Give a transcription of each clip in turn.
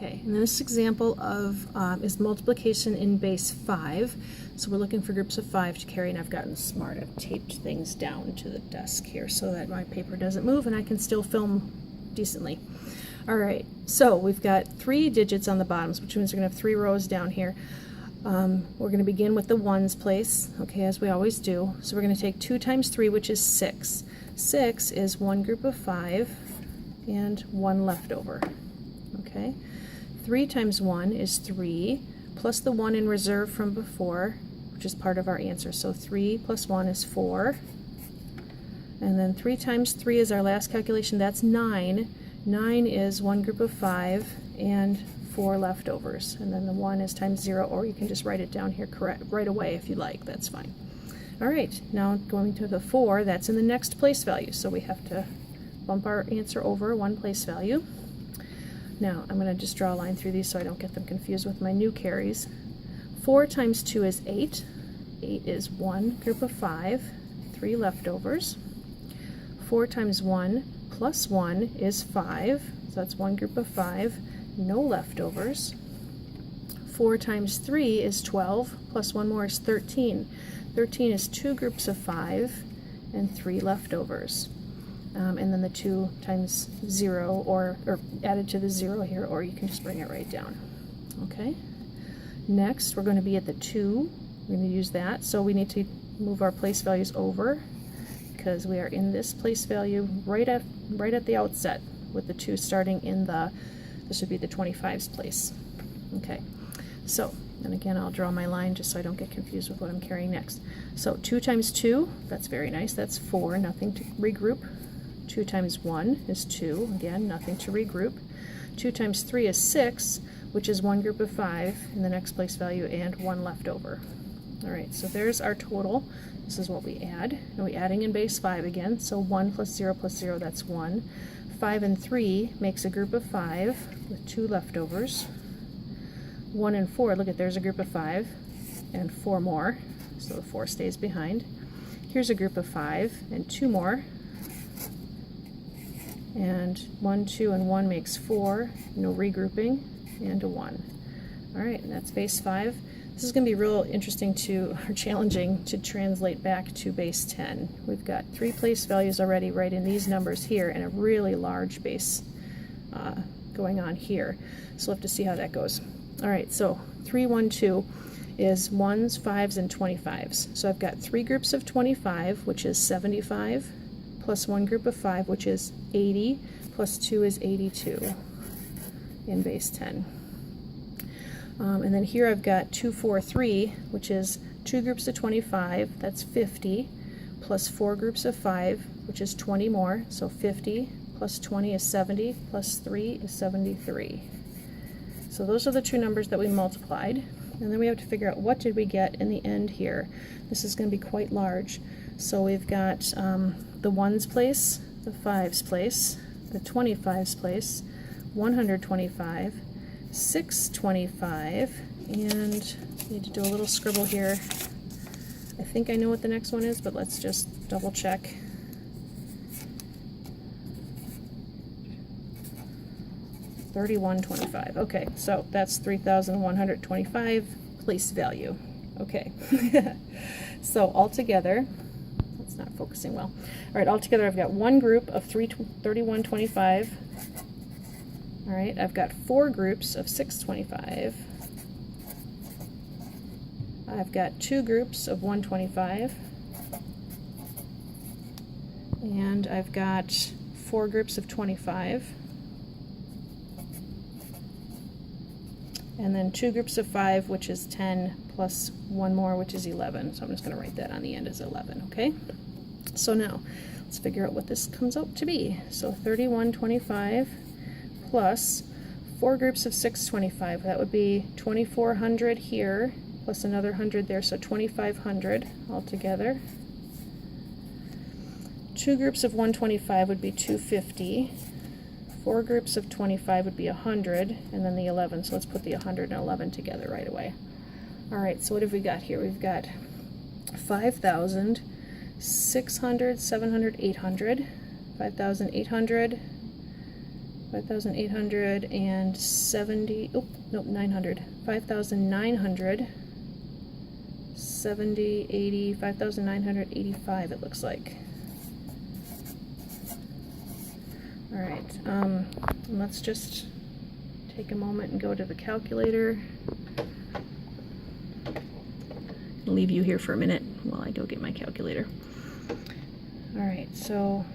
Okay, and this example of is multiplication in base 5. So we're looking for groups of 5 to carry, and I've gotten smart. I've taped things down to the desk here so that my paper doesn't move and I can still film decently. All right, so we've got 3 digits on the bottoms, which means we're going to have 3 rows down here. We're going to begin with the ones place, okay, as we always do. So we're going to take 2 times 3, which is 6. 6 is one group of 5 and 1 leftover. Okay, 3 times 1 is 3, plus the 1 in reserve from before, which is part of our answer. So 3 plus 1 is 4. And then 3 times 3 is our last calculation. That's 9. 9 is one group of 5 and 4 leftovers. And then the 1 is times 0, or you can just write it down here right away if you like. That's fine. All right, now going to the 4, that's in the next place value. So we have to bump our answer over 1 place value. Now, I'm going to just draw a line through these so I don't get them confused with my new carries. 4 times 2 is 8. 8 is one group of 5, 3 leftovers. 4 times 1 plus 1 is 5, so that's one group of 5, no leftovers. 4 times 3 is 12, plus 1 more is 13. 13 is 2 groups of 5 and 3 leftovers. And then the 2 times 0, or added to the 0 here, or you can just bring it right down. Okay. Next, we're going to be at the 2. We're going to use that. So we need to move our place values over because we are in this place value right at the outset with the 2 starting in this would be the 25's place. Okay. So, and again, I'll draw my line just so I don't get confused with what I'm carrying next. So 2 times 2, that's very nice. That's 4, nothing to regroup. 2 times 1 is 2, again, nothing to regroup. 2 times 3 is 6, which is one group of 5 in the next place value and 1 leftover. All right, so there's our total. This is what we add. And we're adding in base 5 again, so 1 plus 0, that's 1. 5 and 3 makes a group of 5 with 2 leftovers. 1 and 4, look at, there's a group of 5 and 4 more, so the 4 stays behind. Here's a group of 5 and 2 more. And 1, 2, and 1 makes 4, no regrouping, and a 1. All right, and that's base 5. This is going to be real interesting or challenging to translate back to base 10. We've got 3 place values already right in these numbers here, and a really large base going on here. So we'll have to see how that goes. All right, so 3, 1, 2 is 1s, 5s, and 25s. So I've got 3 groups of 25, which is 75, plus 1 group of 5, which is 80, plus 2 is 82 in base 10. And then here I've got 2, 4, 3, which is 2 groups of 25, that's 50, plus 4 groups of 5, which is 20 more, so 50 plus 20 is 70, plus 3 is 73. So those are the 2 numbers that we multiplied, and then we have to figure out what did we get in the end here. This is going to be quite large. So we've got the 1's place, the 5's place, the 25's place, 125, 625, and I need to do a little scribble here. I think I know what the next one is, but let's just double check. $31.25. Okay, so that's 3,125 place value. Okay, so altogether, that's not focusing well. All right, altogether I've got one group of 31.25. All right, I've got 4 groups of 625. I've got 2 groups of 125. And I've got 4 groups of 25. And then 2 groups of 5, which is 10, plus 1 more, which is 11. So I'm just going to write that on the end as 11, okay? So now, let's figure out what this comes out to be. So 31.25 plus 4 groups of 625. That would be 2,400 here, plus another 100 there, so 2,500 altogether. 2 groups of 125 would be 250. 4 groups of 25 would be 100, and then the 11, so let's put the 100 and 11 together right away. All right, so what have we got here? We've got 5,000, 600, 700, 800, 5,800, 5,870, oh, nope, 900. 5,970, 80, 5,985 it looks like. All right, let's just take a moment and go to the calculator. I'll leave you here for a minute while I go get my calculator. All right, so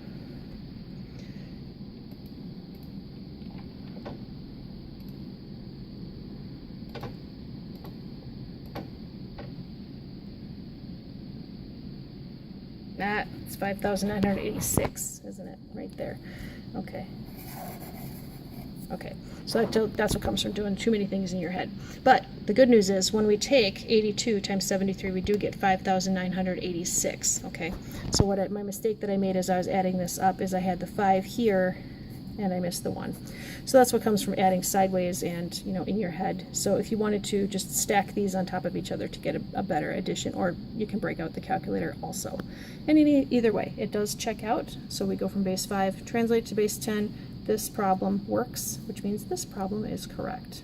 that's 5,986, isn't it? Right there. Okay. Okay, so that's what comes from doing too many things in your head. But the good news is when we take 82 times 73, we do get 5,986, okay? So my mistake that I made as I was adding this up is I had the 5 here and I missed the 1. So that's what comes from adding sideways and, you know, in your head. So if you wanted to just stack these on top of each other to get a better addition, or you can break out the calculator also. And either way, it does check out. So we go from base 5, translate to base 10. This problem works, which means this problem is correct.